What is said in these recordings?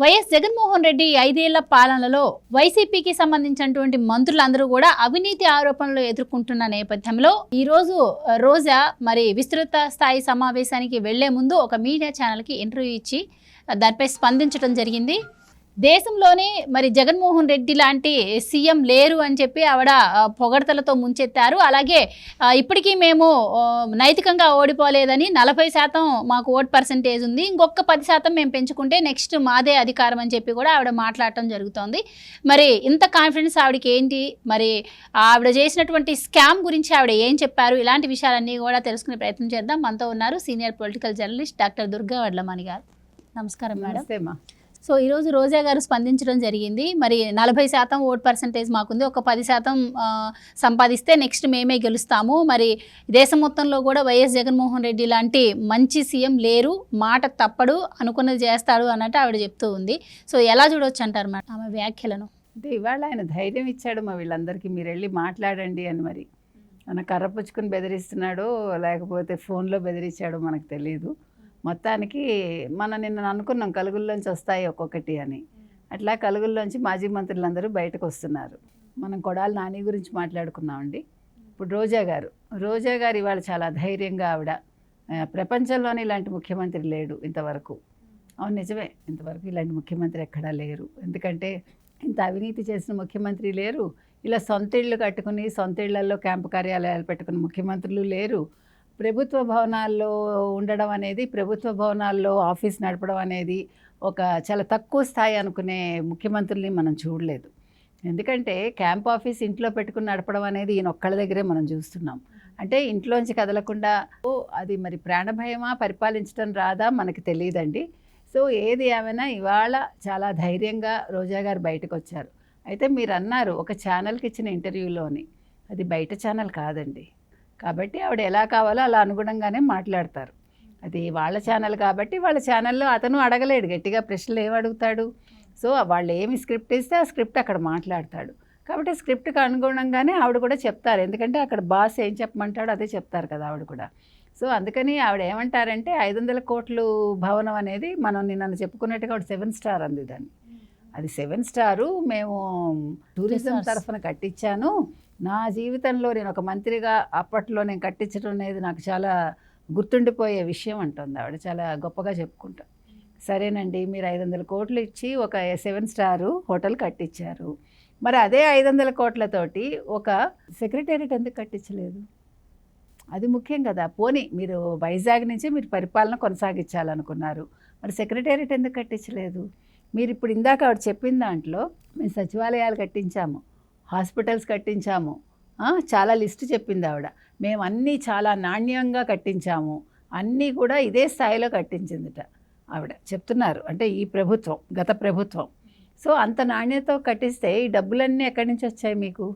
YS Jaganmohan Reddy 5 ఏళ్ల పాలనలో వైసీపీకి సంబంధించినటువంటి మంత్రులందరూ కూడా అవినీతి ఆరోపణలు ఎదుర్కొంటున్న నేపథ్యంలో ఈ రోజు రోజా మరి విస్తృత స్థాయి సమావేశానికి వెళ్లే ముందు ఒక మీడియా ఛానల్కి ఇంటర్వ్యూ ఇచ్చి దానిపై స్పందించడం జరిగింది. దేశంలోనే మరి జగన్మోహన్ రెడ్డి లాంటి సీఎం లేరు అని చెప్పి ఆవిడ పొగడ్తలతో ముంచెత్తారు. అలాగే ఇప్పటికీ మేము నైతికంగా ఓడిపోలేదని 40% మాకు ఓట్ పర్సెంటేజ్ ఉంది, ఇంకొక 10% మేము పెంచుకుంటే నెక్స్ట్ మాదే అధికారం అని చెప్పి కూడా ఆవిడ మాట్లాడటం జరుగుతోంది. మరి ఇంత కాన్ఫిడెన్స్ ఆవిడకి ఏంటి, మరి ఆవిడ చేసినటువంటి స్కామ్ గురించి ఆవిడ ఏం చెప్పారు, ఇలాంటి విషయాలన్నీ కూడా తెలుసుకునే ప్రయత్నం చేద్దాం. మనతో ఉన్నారు senior political journalist doctor Durga Vadlamani గారు. నమస్కారం మేడం. సో ఈరోజు రోజా గారు స్పందించడం జరిగింది. మరి 40% ఓట్ పర్సెంటేజ్ మాకుంది, ఒక 10% సంపాదిస్తే నెక్స్ట్ మేమే గెలుస్తాము. మరి దేశం మొత్తంలో కూడా వైఎస్ జగన్మోహన్ రెడ్డి లాంటి మంచి సీఎం లేరు, మాట తప్పడు, అనుకున్నది చేస్తాడు అన్నట్టు ఆవిడ చెప్తూ ఉంది. సో ఎలా చూడవచ్చు అంటారు మేడం ఆమె వ్యాఖ్యలను? అంటే ఇవాళ ఆయన ధైర్యం ఇచ్చాడు మా వీళ్ళందరికీ, మీరు వెళ్ళి మాట్లాడండి అని. మరి మన కర్రపుచ్చుకుని బెదిరిస్తున్నాడో లేకపోతే ఫోన్లో బెదిరించాడో మనకు తెలియదు. మొత్తానికి నిన్న అనుకున్నాం కలుగుల్లోంచి వస్తాయి ఒక్కొక్కటి అని. అట్లా కలుగుల్లోంచి మాజీ మంత్రులందరూ బయటకు వస్తున్నారు. మనం కొడాలి నాని గురించి మాట్లాడుకున్నామండి. ఇప్పుడు రోజా గారు ఇవాళ చాలా ధైర్యంగా ఆవిడ ప్రపంచంలోనే ఇలాంటి ముఖ్యమంత్రి లేడు ఇంతవరకు. అవును, నిజమే, ఇంతవరకు ఇలాంటి ముఖ్యమంత్రి ఎక్కడా లేరు. ఎందుకంటే ఇంత అవినీతి చేసిన ముఖ్యమంత్రి లేరు, ఇలా సొంత ఇళ్ళు కట్టుకుని సొంత ఇళ్లలో క్యాంపు కార్యాలయాలు పెట్టుకుని ముఖ్యమంత్రులు లేరు. ప్రభుత్వ భవనాల్లో ఉండడం అనేది, ప్రభుత్వ భవనాల్లో ఆఫీస్ నడపడం అనేది ఒక చాలా తక్కువ స్థాయి అనుకునే ముఖ్యమంత్రుల్ని మనం చూడలేదు. ఎందుకంటే క్యాంప్ ఆఫీస్ ఇంట్లో పెట్టుకుని నడపడం అనేది ఈయన ఒక్కళ్ళ దగ్గరే మనం చూస్తున్నాం. అంటే ఇంట్లోంచి కదలకుండా అది మరి ప్రాణభయమా, పరిపాలించడం రాదా మనకి తెలియదండి. సో ఏది ఏమైనా ఇవాళ చాలా ధైర్యంగా రోజా గారు బయటకు వచ్చారు. అయితే మీరు అన్నారు ఒక ఛానల్కి ఇచ్చిన ఇంటర్వ్యూలోని, అది బయట ఛానల్ కాదండి. కాబట్టి ఆవిడ ఎలా కావాలో అలా అనుగుణంగానే మాట్లాడతారు. అది వాళ్ళ ఛానల్ కాబట్టి వాళ్ళ ఛానల్లో అతను అడగలేడు గట్టిగా ప్రశ్నలు ఏమి అడుగుతాడు. సో వాళ్ళు ఏమి స్క్రిప్ట్ ఇస్తే ఆ స్క్రిప్ట్ అక్కడ మాట్లాడతాడు. కాబట్టి స్క్రిప్ట్కి అనుగుణంగానే ఆవిడ కూడా చెప్తారు. ఎందుకంటే అక్కడ బాస్ ఏం చెప్పమంటాడో అదే చెప్తారు కదా ఆవిడ కూడా. సో అందుకని ఆవిడ ఏమంటారంటే 500 కోట్ల భవనం అనేది మనం నిన్న చెప్పుకున్నట్టుగా ఆవిడ 7 స్టార్ అంది దాన్ని. అది 7 స్టారు మేము టూరిజం తరఫున కట్టించాను, నా జీవితంలో నేను ఒక మంత్రిగా అప్పట్లో నేను కట్టించడం అనేది నాకు చాలా గుర్తుండిపోయే విషయం అంటుంది ఆవిడ, చాలా గొప్పగా చెప్పుకుంటా. సరేనండి, మీరు 500 కోట్లు ఇచ్చి ఒక 7 స్టారు హోటల్ కట్టించారు, మరి అదే 500 కోట్లతోటి ఒక సెక్రటేరియట్ ఎందుకు కట్టించలేదు? అది ముఖ్యం కదా. పోనీ మీరు వైజాగ్ నుంచి మీరు పరిపాలన కొనసాగించాలనుకున్నారు, మరి సెక్రటేరియట్ ఎందుకు కట్టించలేదు? మీరు ఇప్పుడు ఇందాక ఆవిడ చెప్పిన దాంట్లో మేము సచివాలయాలు కట్టించాము, హాస్పిటల్స్ కట్టించాము, చాలా లిస్టు చెప్పింది ఆవిడ. మేము అన్నీ చాలా నాణ్యంగా కట్టించాము, అన్నీ కూడా ఇదే స్థాయిలో కట్టించిందిట ఆవిడ చెప్తున్నారు. అంటే ఈ ప్రభుత్వం, గత ప్రభుత్వం. సో అంత నాణ్యతతో కట్టిస్తే ఈ డబ్బులన్నీ ఎక్కడి నుంచి వచ్చాయి మీకు?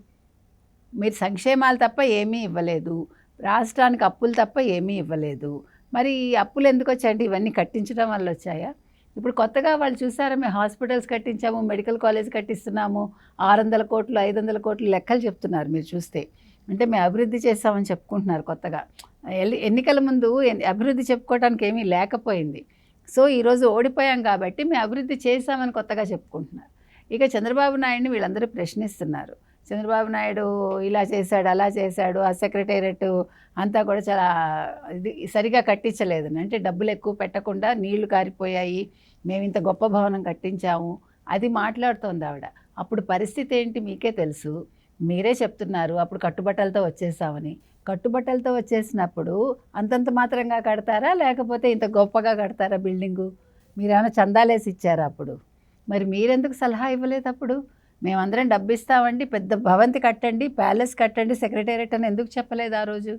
మీరు సంక్షేమాలు తప్ప ఏమీ ఇవ్వలేదు, రాష్ట్రానికి అప్పులు తప్ప ఏమీ ఇవ్వలేదు. మరి ఈ అప్పులు ఎందుకు వచ్చాయంటే ఇవన్నీ కట్టించడం వల్ల వచ్చాయా? ఇప్పుడు కొత్తగా వాళ్ళు చూసారా, మేము హాస్పిటల్స్ కట్టించాము, మెడికల్ కాలేజ్ కట్టిస్తున్నాము, 600 కోట్లు 500 కోట్లు లెక్కలు చెప్తున్నారు మీరు చూస్తే. అంటే మేము అభివృద్ధి చేస్తామని చెప్పుకుంటున్నారు కొత్తగా. ఎన్నికల ముందు అభివృద్ధి చెప్పుకోవడానికి ఏమీ లేకపోయింది. సో ఈరోజు ఓడిపోయాం కాబట్టి మేము అభివృద్ధి చేస్తామని కొత్తగా చెప్పుకుంటున్నారు. ఇక చంద్రబాబు నాయుడిని వీళ్ళందరూ ప్రశ్నిస్తున్నారు. చంద్రబాబు నాయుడు ఇలా చేశాడు, అలా చేశాడు, ఆ సెక్రటేరియట్ అంతా కూడా చాలా ఇది సరిగా కట్టించలేదని, అంటే డబ్బులు ఎక్కువ పెట్టకుండా నీళ్లు కారిపోయాయి, మేము ఇంత గొప్ప భవనం కట్టించాము, అది మాట్లాడుతోంది ఆవిడ. అప్పుడు పరిస్థితి ఏంటి మీకే తెలుసు, మీరే చెప్తున్నారు అప్పుడు కట్టుబట్టలతో వచ్చేసామని. కట్టుబట్టలతో వచ్చేసినప్పుడు అంతంత మాత్రంగా కడతారా, లేకపోతే ఇంత గొప్పగా కడతారా బిల్డింగు? మీరేమైనా చందాలేసి ఇచ్చారా అప్పుడు? మరి మీరెందుకు సలహా ఇవ్వలేదు అప్పుడు? మేమందరం డబ్బు ఇస్తామండి, పెద్ద భవంతి కట్టండి, ప్యాలెస్ కట్టండి, సెక్రటేరియట్ అని ఎందుకు చెప్పలేదు ఆ రోజు?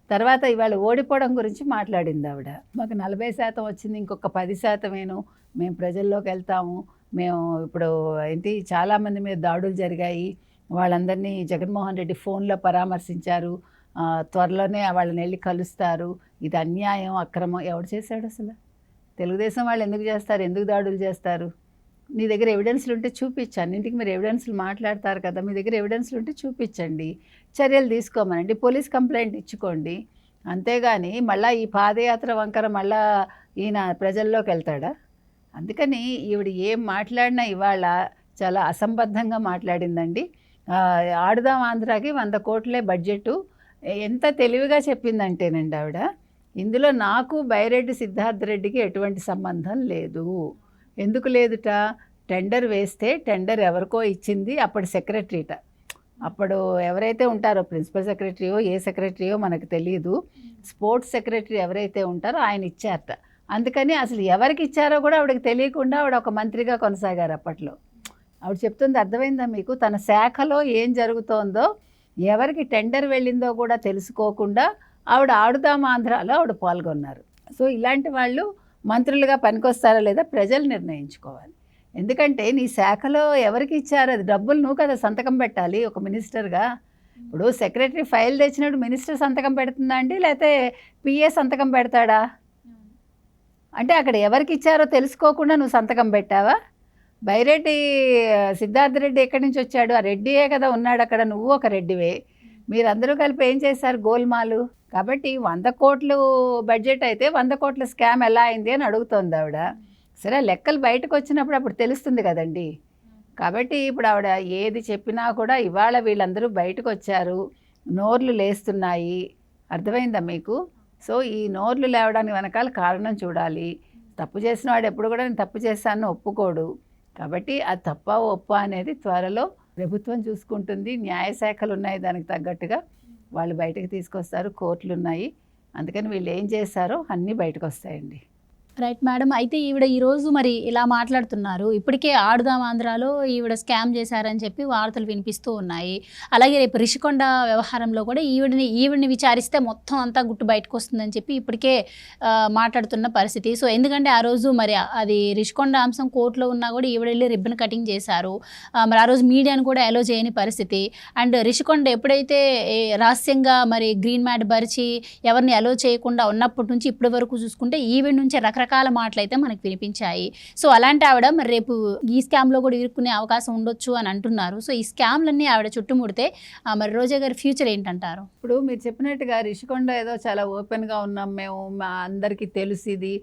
తర్వాత ఇవాళ ఓడిపోవడం గురించి మాట్లాడింది ఆవిడ. మాకు 40% వచ్చింది, ఇంకొక 10% మేము ప్రజల్లోకి వెళ్తాము, మేము ఇప్పుడు ఏంటి చాలామంది మీద దాడులు జరిగాయి, వాళ్ళందరినీ జగన్మోహన్ రెడ్డి ఫోన్లో పరామర్శించారు, త్వరలోనే వాళ్ళని వెళ్ళి కలుస్తారు, ఇది అన్యాయం అక్రమం. ఎవడు చేశాడు అసలు? తెలుగుదేశం వాళ్ళు ఎందుకు చేస్తారు, ఎందుకు దాడులు చేస్తారు? నీ దగ్గర ఎవిడెన్స్లు ఉంటే చూపించు. అన్నింటికి మీరు ఎవిడెన్స్లు మాట్లాడతారు కదా, మీ దగ్గర ఎవిడెన్స్లు ఉంటే చూపించండి, చర్యలు తీసుకోమనండి, పోలీస్ కంప్లైంట్ ఇచ్చుకోండి. అంతేగాని మళ్ళీ ఈ పాదయాత్ర వంకర మళ్ళీ ఈయన ప్రజల్లోకి వెళ్తాడా? అందుకని ఈవిడ ఏం మాట్లాడినా ఇవాళ చాలా అసంబద్ధంగా మాట్లాడిందండి. ఆడుదాం ఆంధ్రాకి 100 కోట్లే బడ్జెట్. ఎంత తెలివిగా చెప్పిందంటేనండి ఆవిడ, ఇందులో నాకు బైరెడ్డి సిద్ధార్థ రెడ్డికి ఎటువంటి సంబంధం లేదు. ఎందుకు లేదుట? టెండర్ వేస్తే టెండర్ ఎవరికో ఇచ్చింది అప్పుడు సెక్రటరీట. అప్పుడు ఎవరైతే ఉంటారో ప్రిన్సిపల్ సెక్రటరీయో ఏ సెక్రటరీయో మనకు తెలియదు, స్పోర్ట్స్ సెక్రటరీ ఎవరైతే ఉంటారో ఆయన ఇచ్చారట. అందుకని అసలు ఎవరికి ఇచ్చారో కూడా ఆవిడకి తెలియకుండా ఆవిడ ఒక మంత్రిగా కొనసాగారు అప్పట్లో. ఆవిడ చెప్తుంది అర్థమైందా మీకు? తన శాఖలో ఏం జరుగుతోందో, ఎవరికి టెండర్ వెళ్ళిందో కూడా తెలుసుకోకుండా ఆవిడ ఆడుదాం ఆంధ్రాలో ఆవిడ పాల్గొన్నారు. సో ఇలాంటి వాళ్ళు మంత్రులుగా పనికొస్తారా లేదా ప్రజలు నిర్ణయించుకోవాలి. ఎందుకంటే నీ శాఖలో ఎవరికి ఇచ్చారో అది డబ్బులు నువ్వు కదా సంతకం పెట్టాలి ఒక మినిస్టర్గా. ఇప్పుడు సెక్రటరీ ఫైల్ తెచ్చినప్పుడు మినిస్టర్ సంతకం పెడుతుందా అండి, లేకపోతే పిఏ సంతకం పెడతాడా? అంటే అక్కడ ఎవరికి ఇచ్చారో తెలుసుకోకుండా నువ్వు సంతకం పెట్టావా? బైరెడ్డి సిద్ధార్థ రెడ్డి ఎక్కడి నుంచి వచ్చాడు? ఆ రెడ్డియే కదా ఉన్నాడు అక్కడ, నువ్వు ఒక రెడ్డివే. మీరందరూ కలిపి ఏం చేశారు? గోల్మాలు. కాబట్టి 100 కోట్లు బడ్జెట్ అయితే 100 కోట్ల స్కామ్ ఎలా అయింది అని అడుగుతోంది ఆవిడ. సరే లెక్కలు బయటకు వచ్చినప్పుడు అప్పుడు తెలుస్తుంది కదండి. కాబట్టి ఇప్పుడు ఆవిడ ఏది చెప్పినా కూడా ఇవాళ వీళ్ళందరూ బయటకు వచ్చారు, నోర్లు లేస్తున్నాయి. అర్థమైందా మీకు? సో ఈ నోర్లు లేవడానికి వెనకాల కారణం చూడాలి. తప్పు చేసిన వాడు ఎప్పుడు కూడా నేను తప్పు చేశాను ఒప్పుకోడు. కాబట్టి అది తప్ప ఒప్ప అనేది త్వరలో ప్రభుత్వం చూసుకుంటుంది. న్యాయశాఖలు ఉన్నాయి దానికి తగ్గట్టుగా, వాళ్ళు బయటకు తీసుకొస్తారు, కోర్టులు ఉన్నాయి. అందుకని వీళ్ళు ఏం చేస్తారో అన్నీ బయటకు వస్తాయండి. Right madam. అయితే ఈవిడ ఈరోజు మరి ఇలా మాట్లాడుతున్నారు. ఇప్పటికే ఆడుదాం ఆంధ్రాలో ఈవిడ స్కామ్ చేశారని చెప్పి వార్తలు వినిపిస్తూ ఉన్నాయి. అలాగే రేపు రిషికొండ వ్యవహారంలో కూడా ఈవిడిని విచారిస్తే మొత్తం అంతా గుట్టు బయటకు వస్తుందని చెప్పి ఇప్పటికే మాట్లాడుతున్న పరిస్థితి. సో ఎందుకంటే ఆ రోజు మరి అది రిషికొండ అంశం కోర్టులో ఉన్నా కూడా ఈవిడ వెళ్ళి రిబ్బన్ కటింగ్ చేశారు. మరి ఆ రోజు మీడియాను కూడా అలో చేయని పరిస్థితి. అండ్ రిషికొండ ఎప్పుడైతే రహస్యంగా మరి గ్రీన్ మ్యాట్ పరిచి ఎవరిని అలో చేయకుండా ఉన్నప్పటి నుంచి ఇప్పటి వరకు చూసుకుంటే ఈవిడ నుంచి రకరకాల మాటలు అయితే మనకు వినిపించాయి. సో అలాంటి ఆవిడ మరి రేపు ఈ స్కామ్లో కూడా ఇరుక్కునే అవకాశం ఉండొచ్చు అని అంటున్నారు. సో ఈ స్కామ్లన్నీ ఆవిడ చుట్టుముడితే మరి రోజా గారి ఫ్యూచర్ ఏంటంటారు? ఇప్పుడు మీరు చెప్పినట్టుగా రిషికొండ ఏదో చాలా ఓపెన్గా ఉన్నాం మేము, మా అందరికీ తెలిసిది,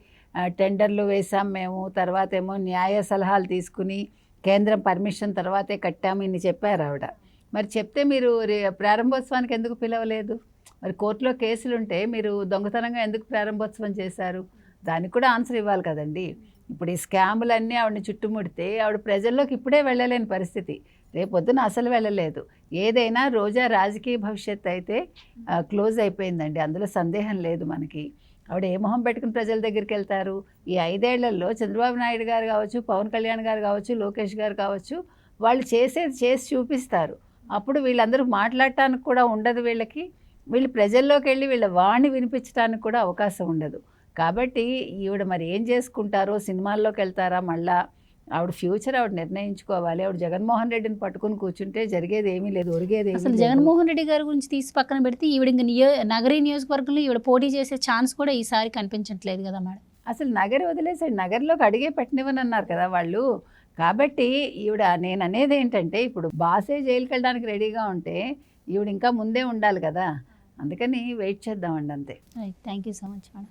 టెండర్లు వేసాం మేము, తర్వాత ఏమో న్యాయ సలహాలు తీసుకుని కేంద్రం పర్మిషన్ తర్వాతే కట్టాము ఇన్ని చెప్పారు ఆవిడ. మరి చెప్తే మీరు ప్రారంభోత్సవానికి ఎందుకు పిలవలేదు? మరి కోర్టులో కేసులుంటే మీరు దొంగతనంగా ఎందుకు ప్రారంభోత్సవం చేశారు? దానికి కూడా ఆన్సర్ ఇవ్వాలి కదండి. ఇప్పుడు ఈ స్కాములన్నీ ఆవిడని చుట్టుముడితే ఆవిడ ప్రజల్లోకి ఇప్పుడే వెళ్ళలేని పరిస్థితి, రేపొద్దున అసలు వెళ్ళలేదు. ఏదైనా రోజా రాజకీయ భవిష్యత్తు అయితే క్లోజ్ అయిపోయిందండి, అందులో సందేహం లేదు మనకి. ఆవిడ ఏ మొహం పెట్టుకుని ప్రజల దగ్గరికి వెళ్తారు? ఈ 5 ఏళ్లలో చంద్రబాబు నాయుడు గారు కావచ్చు, పవన్ కళ్యాణ్ గారు కావచ్చు, లోకేష్ గారు కావచ్చు, వాళ్ళు చేసేది చేసి చూపిస్తారు. అప్పుడు వీళ్ళందరూ మాట్లాడటానికి కూడా ఉండదు వీళ్ళకి. వీళ్ళు ప్రజల్లోకి వెళ్ళి వీళ్ళ వాణి వినిపించడానికి కూడా అవకాశం ఉండదు. కాబట్టి ఈవిడ మరి ఏం చేసుకుంటారో, సినిమాల్లోకి వెళ్తారా మళ్ళా, ఆవిడ ఫ్యూచర్ ఆవిడ నిర్ణయించుకోవాలి. ఆవిడ జగన్మోహన్ రెడ్డిని పట్టుకుని కూర్చుంటే జరిగేది ఏమీ లేదు, ఒరిగేది ఏమీ లేదు. అసలు జగన్మోహన్ రెడ్డి గారి గురించి తీసి పక్కన పెడితే ఈవిడ నగరీ నియోజకవర్గంలో ఈవిడ పోటీ చేసే ఛాన్స్ కూడా ఈసారి కనిపించట్లేదు కదా మేడం. అసలు నగరి వదిలేసాడు, నగర్లోకి అడిగే పెట్టనివ్వని అన్నారు కదా వాళ్ళు. కాబట్టి ఈవిడ నేను అనేది ఏంటంటే, ఇప్పుడు బాసే జైలుకి వెళ్ళడానికి రెడీగా ఉంటే ఈవిడ ఇంకా ముందే ఉండాలి కదా. అందుకని వెయిట్ చేద్దామండి అంతే. Thank you so much madam.